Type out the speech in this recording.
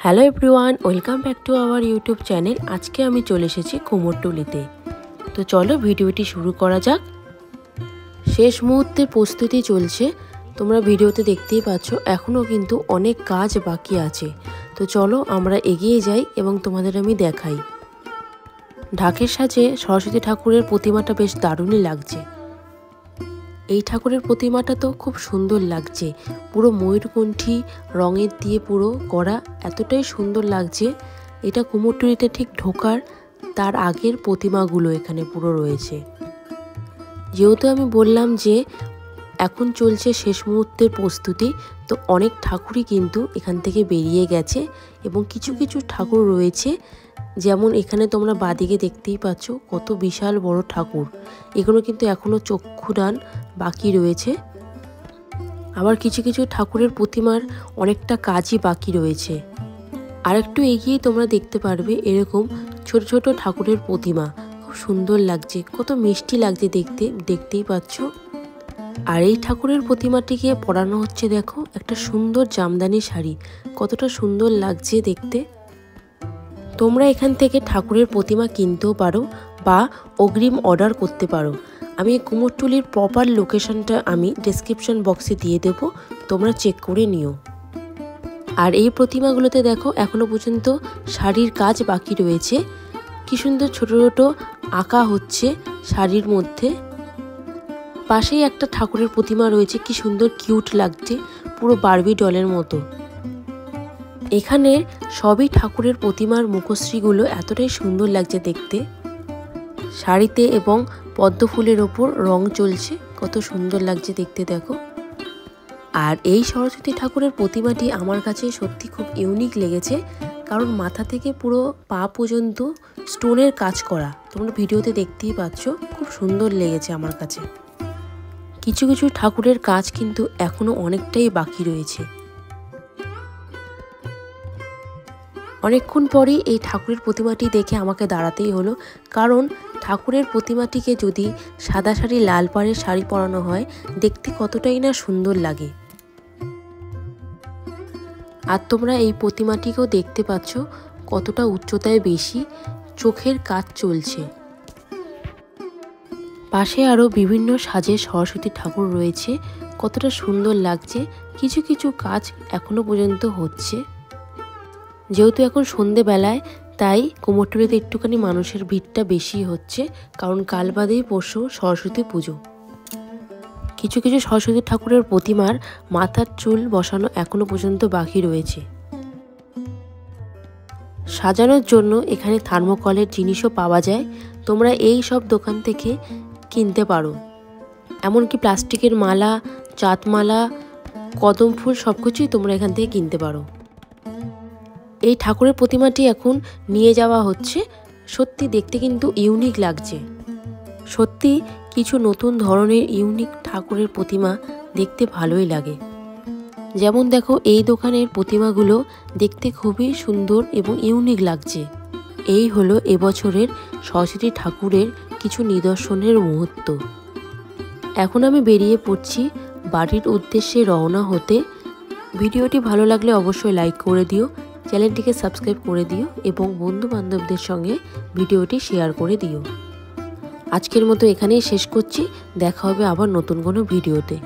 Hello everyone, welcome back to our YouTube channel. আজকে আমি চলে এসেছি কুমোরটুলিতে। তো চলো ভিডিওটি শুরু করা যাক। শেষ মুহূর্তের প্রস্তুতি চলছে, তোমরা ভিডিওতে দেখতেই পাচ্ছ। এখনও কিন্তু অনেক কাজ বাকি আছে। তো চলো আমরা এগিয়ে যাই এবং তোমাদের আমি দেখাই। ঢাকের সাজে সরস্বতী ঠাকুরের প্রতিমাটা বেশ দারুণই লাগছে। এই ঠাকুরের প্রতিমাটা তো খুব সুন্দর লাগছে, পুরো ময়ূরকণ্ঠী রঙের দিয়ে পুরো করা, এতটাই সুন্দর লাগছে। এটা কুমোরটুলিতে ঠিক ঢোকার তার আগের প্রতিমাগুলো এখানে পুরো রয়েছে। যেহেতু আমি বললাম যে এখন চলছে শেষ মুহূর্তের প্রস্তুতি, তো অনেক ঠাকুরই কিন্তু এখান থেকে বেরিয়ে গেছে এবং কিছু কিছু ঠাকুর রয়েছে, যেমন এখানে তোমরা বাদিকে দেখতেই পাচ্ছ কত বিশাল বড় ঠাকুর। এগুলো কিন্তু এখনও চক্ষুদান বাকি রয়েছে। আবার কিছু কিছু ঠাকুরের প্রতিমার অনেকটা কাজই বাকি রয়েছে। আরেকটু এগিয়ে তোমরা দেখতে পারবে এরকম ছোট ছোট ঠাকুরের প্রতিমা, খুব সুন্দর লাগছে, কত মিষ্টি লাগছে দেখতে, দেখতেই পাচ্ছ। আর এই ঠাকুরের প্রতিমাটিকে পরানো হচ্ছে দেখো একটা সুন্দর জামদানি শাড়ি, কতটা সুন্দর লাগছে দেখতে। তোমরা এখান থেকে ঠাকুরের প্রতিমা কিনতেও পারো বা অগ্রিম অর্ডার করতে পারো। আমি কুমোরটুলির প্রপার লোকেশনটা আমি ডেসক্রিপশন বক্সে দিয়ে দেব, তোমরা চেক করে নিও। আর এই প্রতিমাগুলোতে দেখো এখনো পর্যন্ত শাড়ির কাজ বাকি রয়েছে। কি সুন্দর ছোট ছোট আঁকা হচ্ছে শাড়ির মধ্যে। পাশেই একটা ঠাকুরের প্রতিমা রয়েছে, কি সুন্দর কিউট লাগছে, পুরো বারবি ডলের মতো। এখানে সবই ঠাকুরের প্রতিমার মুখশ্রীগুলো এতটাই সুন্দর লাগছে দেখতে। শাড়িতে এবং পদ্ম ফুলের ওপর রং চলছে, কত সুন্দর লাগছে দেখতে দেখো। আর এই সরস্বতী ঠাকুরের প্রতিমাটি আমার কাছে সত্যি খুব ইউনিক লেগেছে, কারণ মাথা থেকে পুরো পা পর্যন্ত স্টোনের কাজ করা। তোমরা ভিডিওতে দেখতেই পাচ্ছ, খুব সুন্দর লেগেছে আমার কাছে। কিছু কিছু ঠাকুরের কাজ কিন্তু এখনো অনেকটাই বাকি রয়েছে। অনেকক্ষণ পরেই এই ঠাকুরের প্রতিমাটি দেখে আমাকে দাঁড়াতেই হলো, কারণ ঠাকুরের প্রতিমাটিকে যদি সাদা শাড়ি লাল পাড়ের শাড়ি পরানো হয় দেখতে কতটাই না সুন্দর লাগে। আর তোমরা এই প্রতিমাটিকেও দেখতে পাচ্ছ কতটা উচ্চতায় বেশি, চোখের কাজ চলছে। পাশে আরও বিভিন্ন সাজে সরস্বতী ঠাকুর রয়েছে, কতটা সুন্দর লাগছে। কিছু কিছু কাজ এখনো পর্যন্ত হচ্ছে। যেহেতু এখন সন্ধেবেলায়, তাই কুমোরটুলিতে একটুখানি মানুষের ভিড়টা বেশি হচ্ছে, কারণ কাল বাদেই পরশু সরস্বতী পুজো। কিছু কিছু সরস্বতী ঠাকুরের প্রতিমার মাথার চুল বসানো এখনো পর্যন্ত বাকি রয়েছে। সাজানোর জন্য এখানে থার্মোকলের জিনিসও পাওয়া যায়, তোমরা এই সব দোকান থেকে কিনতে পারো। এমনকি প্লাস্টিকের মালা, চাঁদমালা, কদম ফুল সবকিছুই তোমরা এখান থেকে কিনতে পারো। এই ঠাকুরের প্রতিমাটি এখন নিয়ে যাওয়া হচ্ছে। সত্যি দেখতে কিন্তু ইউনিক লাগছে। সত্যি কিছু নতুন ধরনের ইউনিক ঠাকুরের প্রতিমা দেখতে ভালোই লাগে। যেমন দেখো এই দোকানের প্রতিমাগুলো দেখতে খুবই সুন্দর এবং ইউনিক লাগছে। এই হলো এবছরের সরস্বতী ঠাকুরের কিছু নিদর্শনের মুহূর্ত। এখন আমি বেরিয়ে পড়ছি বাড়ির উদ্দেশ্যে রওনা হতে। ভিডিওটি ভালো লাগলে অবশ্যই লাইক করে দিও, চ্যানেলটিকে সাবস্ক্রাইব করে দিও এবং বন্ধু বান্ধবদের সঙ্গে ভিডিওটি শেয়ার করে দিও। আজকের মতো এখানেই শেষ করছি, দেখা হবে আবার নতুন কোনো ভিডিওতে।